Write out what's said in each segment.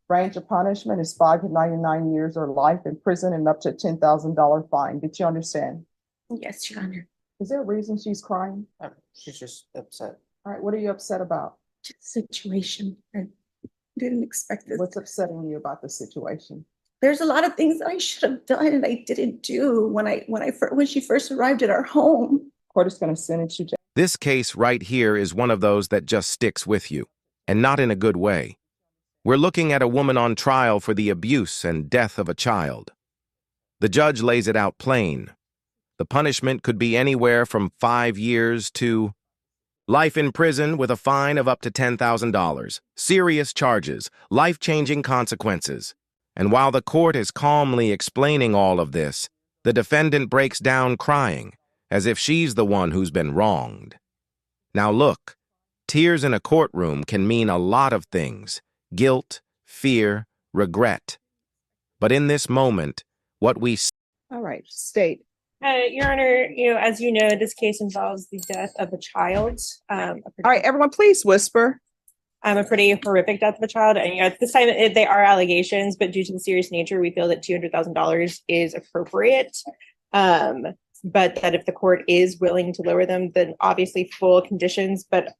Range of punishment is 5 to 99 years or life in prison and up to $10,000 fine. Did you understand? Yes, Your Honor. Is there a reason she's crying? She's just upset. All right, what are you upset about? Just situation. I didn't expect this. What's upsetting you about the situation? There's a lot of things that I should have done and I didn't do when she first arrived at our home. Court is going to sentence you to. This case right here is one of those that just sticks with you, and not in a good way. We're looking at a woman on trial for the abuse and death of a child. The judge lays it out plain. The punishment could be anywhere from 5 years to life in prison with a fine of up to $10,000, serious charges, life-changing consequences. And while the court is calmly explaining all of this, the defendant breaks down crying, as if she's the one who's been wronged. Now look, tears in a courtroom can mean a lot of things: guilt, fear, regret. But in this moment, what we see— All right, state. Your Honor, as you know, this case involves the death of a child. All right, everyone, please whisper. A pretty horrific death of a child. And at this time, they are allegations, but due to the serious nature, we feel that $200,000 is appropriate. But that if the court is willing to lower them, then obviously full conditions. But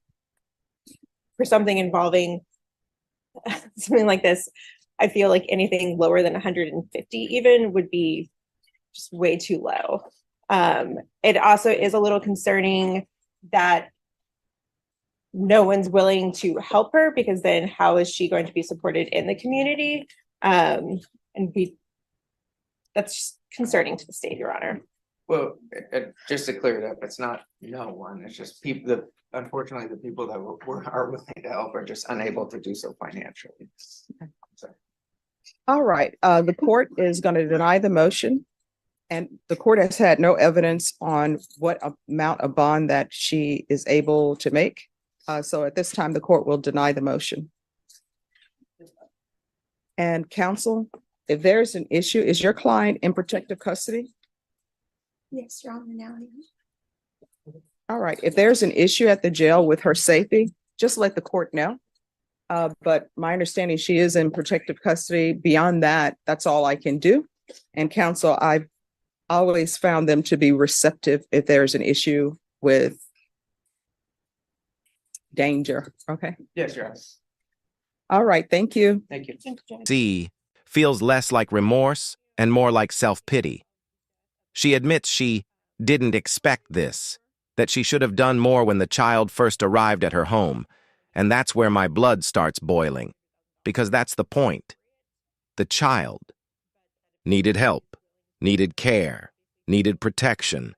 for something involving something like this, I feel like anything lower than 150 even would be just way too low. It also is a little concerning that no one's willing to help her, because then how is she going to be supported in the community? That's just concerning to the state, Your Honor. Well, just to clear it up, it's not no one. It's just people that, unfortunately, the people that are willing to help are just unable to do so financially. So. All right, the court is going to deny the motion, and the court has had no evidence on what amount of bond that she is able to make. So at this time, the court will deny the motion. And counsel, if there's an issue, is your client in protective custody? Yes, Your Honor. Now. All right, if there's an issue at the jail with her safety, just let the court know. But my understanding, she is in protective custody. Beyond that, that's all I can do. And counsel, I've always found them to be receptive if there's an issue with danger. Okay. Yes, Your Honor. All right. Thank you. Thank you. C feels less like remorse and more like self-pity. She admits she didn't expect this, that she should have done more when the child first arrived at her home, and that's where my blood starts boiling, because that's the point. The child needed help, needed care, needed protection,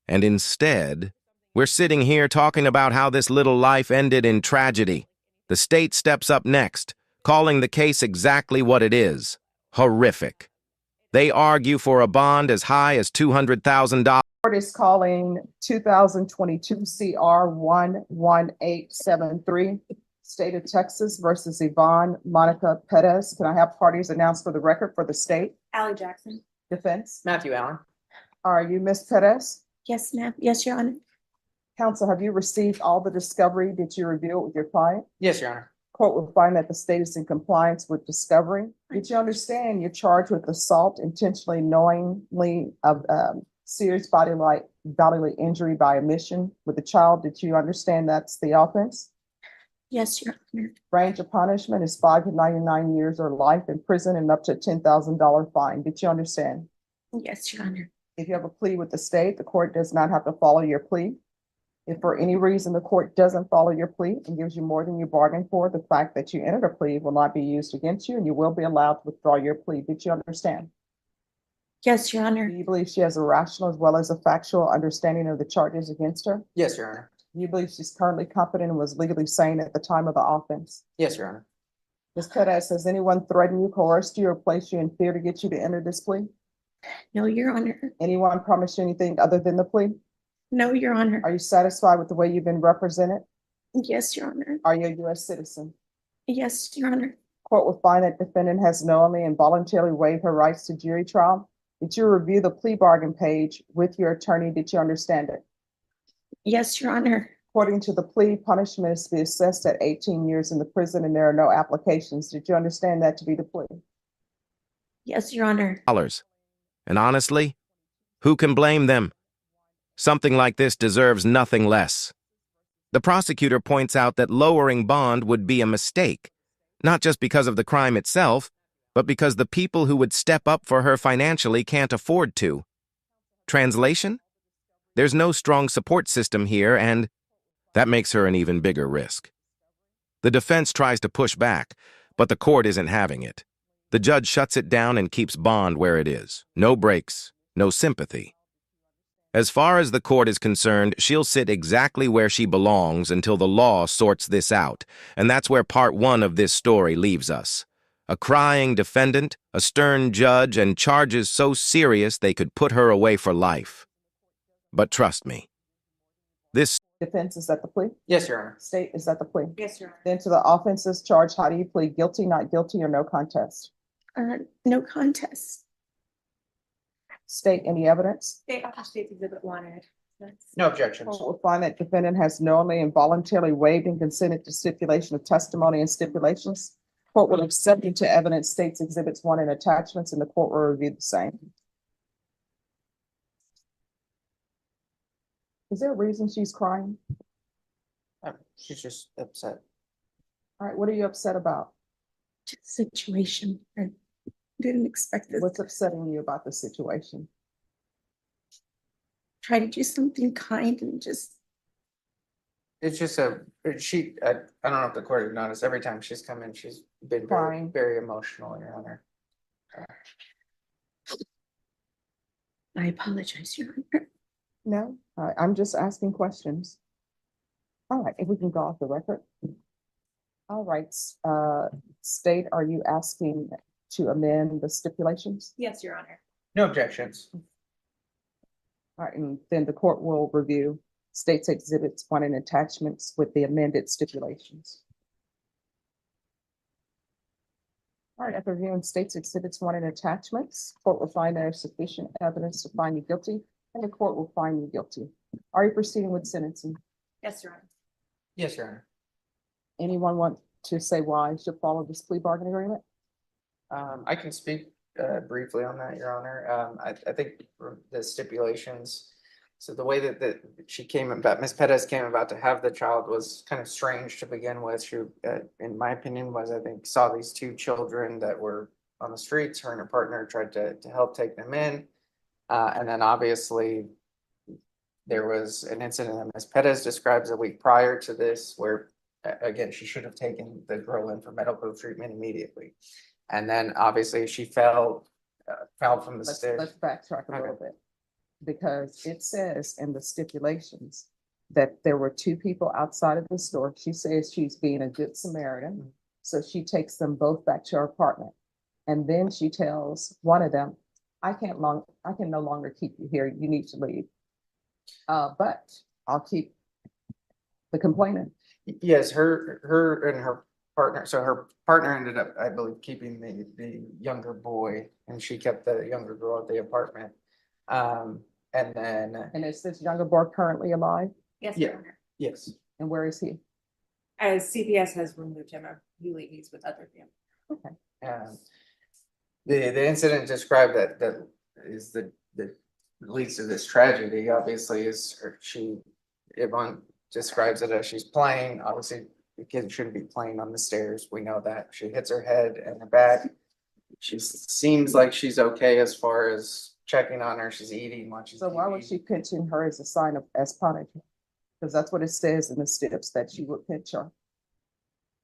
and instead, we're sitting here talking about how this little life ended in tragedy. The state steps up next, calling the case exactly what it is: horrific. They argue for a bond as high as $200,000. Court is calling 2022 CR 11873, State of Texas versus Yvonne Monica Perez. Can I have parties announced for the record for the state? Allie Jackson. Defense. Matthew Allen. Are you Miss Perez? Yes, ma'am. Yes, Your Honor. Counsel, have you received all the discovery? Did you review it with your client? Yes, Your Honor. Court will find that the state is in compliance with discovery. Did you understand you're charged with assault intentionally, knowingly of serious bodily injury by omission with the child? Did you understand that's the offense? Yes, Your Honor. Range of punishment is 5 to 99 years or life in prison and up to $10,000 fine. Did you understand? Yes, Your Honor. If you have a plea with the state, the court does not have to follow your plea. If for any reason the court doesn't follow your plea and gives you more than you bargained for, the fact that you entered a plea will not be used against you, and you will be allowed to withdraw your plea. Did you understand? Yes, Your Honor. Do you believe she has a rational as well as a factual understanding of the charges against her? Yes, Your Honor. Do you believe she's currently competent and was legally sane at the time of the offense? Yes, Your Honor. Ms. Perez, has anyone threatened you, coerced you, or placed you in fear to get you to enter this plea? No, Your Honor. Anyone promised you anything other than the plea? No, Your Honor. Are you satisfied with the way you've been represented? Yes, Your Honor. Are you a U.S. citizen? Yes, Your Honor. Court will find that defendant has knowingly and voluntarily waived her rights to jury trial. Did you review the plea bargain page with your attorney? Did you understand it? Yes, Your Honor. According to the plea, punishment is to be assessed at 18 years in the prison and there are no applications. Did you understand that to be the plea? Yes, Your Honor. And honestly, who can blame them? Something like this deserves nothing less. The prosecutor points out that lowering bond would be a mistake, not just because of the crime itself, but because the people who would step up for her financially can't afford to. Translation? There's no strong support system here, and that makes her an even bigger risk. The defense tries to push back, but the court isn't having it. The judge shuts it down and keeps bond where it is. No breaks, no sympathy. As far as the court is concerned, she'll sit exactly where she belongs until the law sorts this out, and that's where part one of this story leaves us. A crying defendant, a stern judge, and charges so serious they could put her away for life. But trust me, this Defense, is that the plea? Yes, Your Honor. State, is that the plea? Yes, Your Honor. Then to the offenses charged, how do you plead? Guilty, not guilty, or no contest? No contest. State, any evidence? State Exhibit 1. No objections. Court will find that defendant has knowingly and voluntarily waived and consented to stipulation of testimony and stipulations. Court will accept into evidence states exhibits 1 and attachments, and the court will review the same. Is there a reason she's crying? She's just upset. All right, what are you upset about? Just situation. I didn't expect this. What's upsetting you about the situation? Try to do something kind and just, It's just I don't know if the court has noticed, every time she's come in, she's been very, Crying. very emotional, Your Honor. I apologize, Your Honor. No, I'm just asking questions. All right, if we can go off the record. All right, state, are you asking to amend the stipulations? Yes, Your Honor. No objections. All right, and then the court will review states exhibits 1 and attachments with the amended stipulations. All right, after reviewing states exhibits 1 and attachments, court will find there is sufficient evidence to find you guilty, and the court will find you guilty. Are you proceeding with sentencing? Yes, Your Honor. Yes, Your Honor. Anyone want to say why you should follow this plea bargain agreement? I can speak briefly on that, Your Honor. I think for the stipulations, so the way that she came about, Ms. Perez came about to have the child was kind of strange to begin with. She, in my opinion, I think saw these 2 children that were on the streets. Her and her partner tried to help take them in. And then obviously there was an incident that Ms. Perez describes a week prior to this where, again, she should have taken the girl in for medical treatment immediately. And then obviously she fell from the stairs. Let's backtrack a little Okay. bit. Because it says in the stipulations that there were 2 people outside of the store. She says she's being a good Samaritan. So she takes them both back to her apartment. And then she tells one of them, I can no longer keep you here. You need to leave. But I'll keep the complainant. Yes, her and her partner, so her partner ended up, I believe, keeping the younger boy, and she kept the younger girl at the apartment. And then, And is this younger boy currently alive? Yes, Yeah. Your Honor. yes, And where is he? As CPS has removed him, or he leaves with other family. Okay. the incident described that is the leads to this tragedy, obviously, is Yvonne describes it as she's playing. Obviously, the kid shouldn't be playing on the stairs. We know that. She hits her head and her back. She seems like she's okay as far as checking on her. She's eating, watching So why would TV. she pinching her as a sign of as punishment? Because that's what it says in the steps that she would pinch her.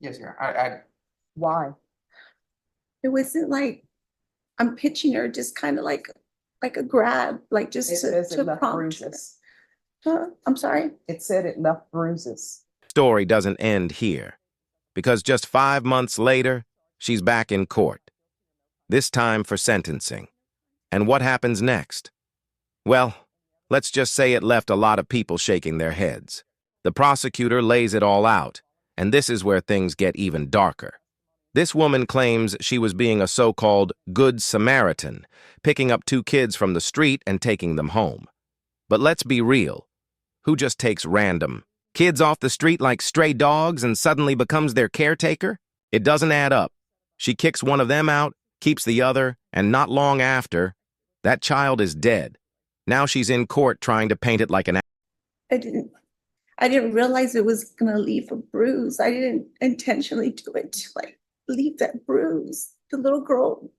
Yes, Your Honor. Why? It wasn't like I'm pitching her, just kind of like a grab, like just It says it to left prompt bruises. her. I'm sorry. It said it left bruises. story doesn't end here, because just 5 months later, she's back in court, this time for sentencing. And what happens next? Well, let's just say it left a lot of people shaking their heads. The prosecutor lays it all out, and this is where things get even darker. This woman claims she was being a so-called Good Samaritan, picking up 2 kids from the street and taking them home. But let's be real. Who just takes random Kids off the street like stray dogs and suddenly becomes their caretaker? It doesn't add up. She kicks one of them out, keeps the other, and not long after, that child is dead. Now she's in court trying to paint it like an I didn't realize it was gonna leave a bruise. I didn't intentionally do it to like leave that bruise. The little girl,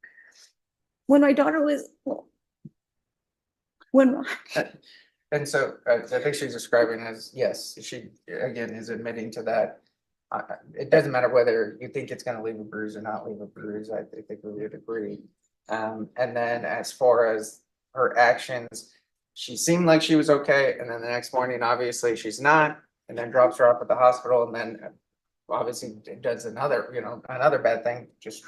when my daughter was, when And so I think she's describing as, yes, she again is admitting to that. It doesn't matter whether you think it's gonna leave a bruise or not leave a bruise, I think we would agree. And then as far as her actions, she seemed like she was okay, and then the next morning, obviously, she's not, and then drops her off at the hospital, and then obviously does another, another bad thing, just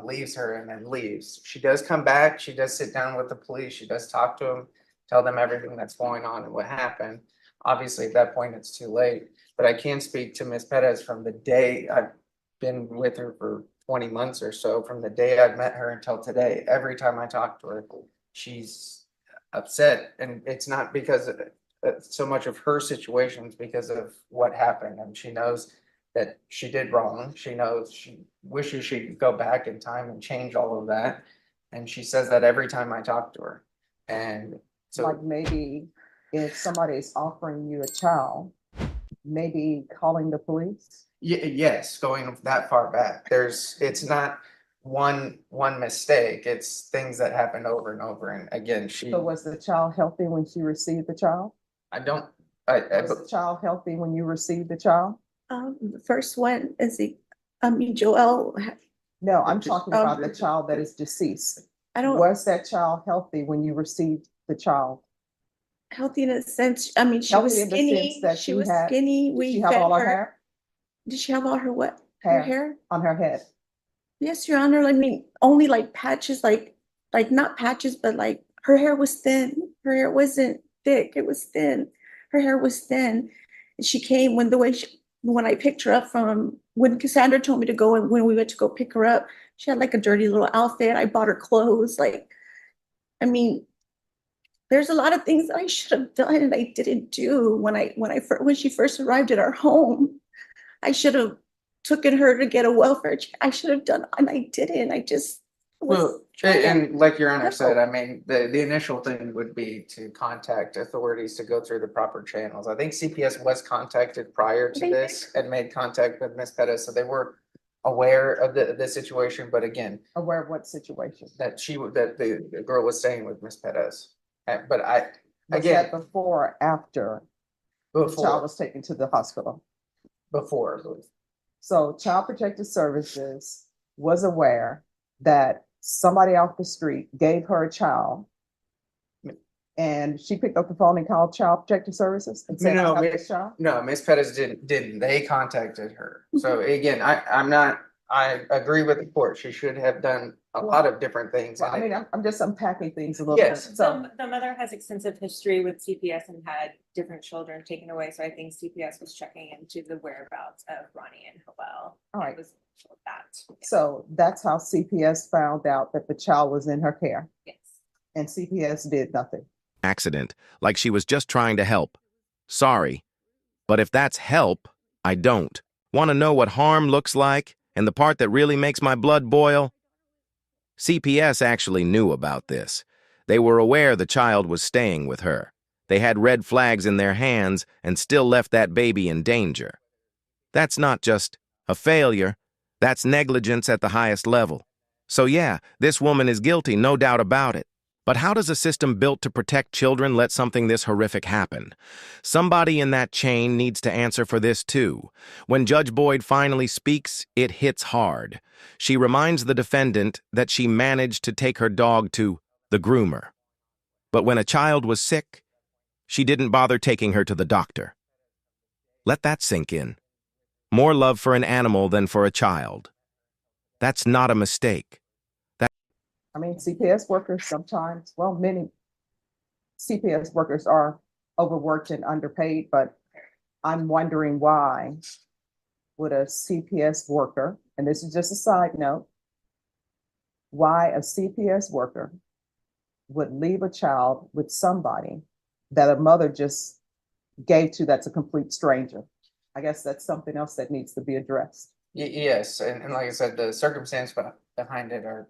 leaves her and then leaves. She does come back, she does sit down with the police, she does talk to them, tell them everything that's going on and what happened. Obviously, at that point, it's too late, but I can speak to Ms. Perez from the day I've been with her for 20 months or so, from the day I've met her until today. Every time I talk to her, she's upset, and it's not because of so much of her situation, it's because of what happened, and she knows that she did wrong. She knows she wishes she could go back in time and change all of that, and she says that every time I talk to her. And so, Like maybe if somebody's offering you a child, maybe calling the police? yes, going that far back, it's not one mistake, it's things that happen over and over. And again, So was the child healthy when she received the child? I don't, Was the child healthy when you received the child? the first one is Joel, No, I'm talking about the child that is deceased. I don't, Was that child healthy when you received the child? healthy in a sense, I mean, she was Healthy in the skinny, sense that she she was had- skinny, Did we she have fed all her her. hair? Did she have all her what? Her hair? On her head? Yes, Your Honor, I mean, only like patches, like not patches, but like her hair was thin. Her hair wasn't thick, it was thin. Her hair was thin. And she came when I picked her up when Cassandra told me to go, and when we went to go pick her up, she had like a dirty little outfit. I bought her clothes, I mean, there's a lot of things that I should have done and I didn't do when she first arrived at our home. I should have taken her to get a welfare check. I should have done, and I didn't. I just was well, trying to and like Your Honor help. said, I mean, the initial thing would be to contact authorities to go through the proper channels. I think CPS was contacted prior to They this and made contact with Ms. Pettis, so they were aware of the situation, but again, Aware of what situation? that the girl was staying with Ms. Pettis. But Was again, that before or after the child before, was taken to the hospital? before, I believe. So Child Protective Services was aware that somebody off the street gave her a child, and she picked up the phone and called Child Protective Services and said, No, "I have this child." No, Ms. Pettis didn't. They contacted her. So again, I agree with the court. She should have done a lot of different things. Well, I and mean, I'm just unpacking things a little bit. Yes. So, The mother has extensive history with CPS and had different children taken away, so I think CPS was checking into the whereabouts of Ronnie and Howell. all right. It was that. So that's how CPS found out that the child was in her care, Yes. and CPS did nothing. accident, like she was just trying to help. Sorry, but if that's help, I don't. Want to know what harm looks like and the part that really makes my blood boil? CPS actually knew about this. They were aware the child was staying with her. They had red flags in their hands and still left that baby in danger. That's not just a failure, that's negligence at the highest level. So yeah, this woman is guilty, no doubt about it. But how does a system built to protect children let something this horrific happen? Somebody in that chain needs to answer for this too. When Judge Boyd finally speaks, it hits hard. She reminds the defendant that she managed to take her dog to the groomer. But when a child was sick, she didn't bother taking her to the doctor. Let that sink in. More love for an animal than for a child. That's not a mistake. I mean, CPS workers sometimes, well, many CPS workers are overworked and underpaid, but I'm wondering why would a CPS worker, and this is just a side note, why a CPS worker would leave a child with somebody that a mother just gave to that's a complete stranger. I guess that's something else that needs to be addressed. Yes, and like I said, the circumstance behind it are,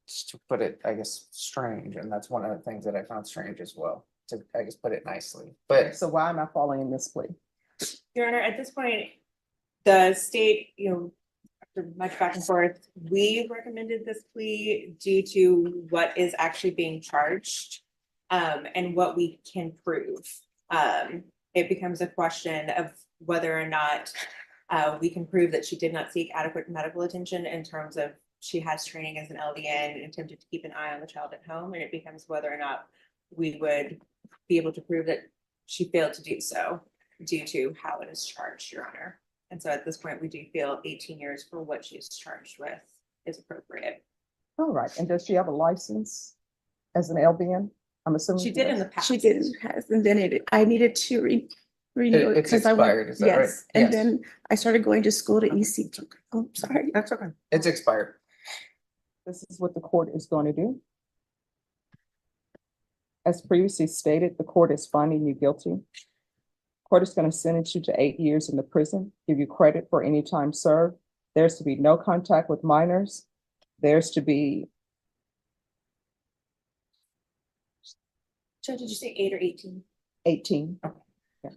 just to put it, I guess, strange, and that's one of the things that I found strange as well, to, I guess, put it nicely. But So why am I following this plea? Your Honor, at this point, the state, after much back and forth, we recommended this plea due to what is actually being charged, and what we can prove. It becomes a question of whether or not we can prove that she did not seek adequate medical attention in terms of she has training as an LVN and attempted to keep an eye on the child at home, and it becomes whether or not we would be able to prove that she failed to do so due to how it is charged, Your Honor. And so at this point, we do feel 18 years for what she's charged with is appropriate. All right, and does she have a license as an LVN? I'm assuming. She did in the past. She did in the past, and then I needed to renew it. It's 'cause I went- expired, is that right? Yes, and Yes. then I started going to school to ECT. Oh, sorry. that's okay. It's expired. This is what the court is going to do. As previously stated, the court is finding you guilty. Court is going to sentence you to 8 years in the prison, give you credit for any time served. There's to be no contact with minors. There's to be, Judge, did you say 8 or 18? 18. Yeah.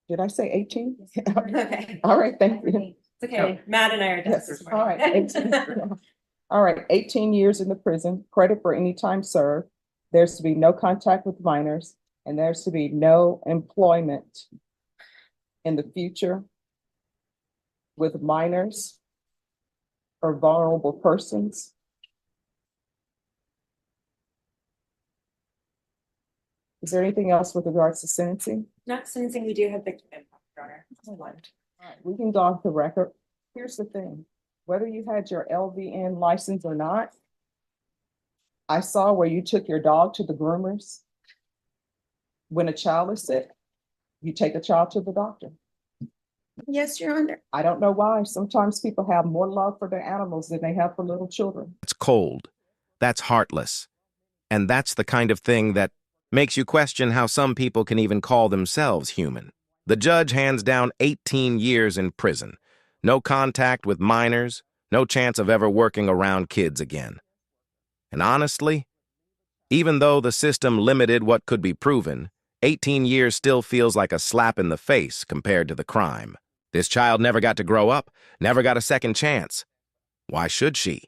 Did I say 18? Okay. All right, thank you. It's okay. Matt and I are Yes, done this all right. morning. 18. All right, 18 years in the prison, credit for any time served. There's to be no contact with minors, and there's to be no employment in the future with minors or vulnerable persons. Is there anything else with regards to sentencing? Not sentencing, we do have victim impact, Your Honor. Hold on. All right, we can go off the record. Here's the thing, whether you had your LVN license or not, I saw where you took your dog to the groomers. When a child is sick, you take a child to the doctor. Yes, Your Honor. I don't know why. Sometimes people have more love for their animals than they have for little children. That's cold. That's heartless. And that's the kind of thing that makes you question how some people can even call themselves human. The judge hands down 18 years in prison. No contact with minors, no chance of ever working around kids again. And honestly, even though the system limited what could be proven, 18 years still feels like a slap in the face compared to the crime. This child never got to grow up, never got a second chance. Why should she?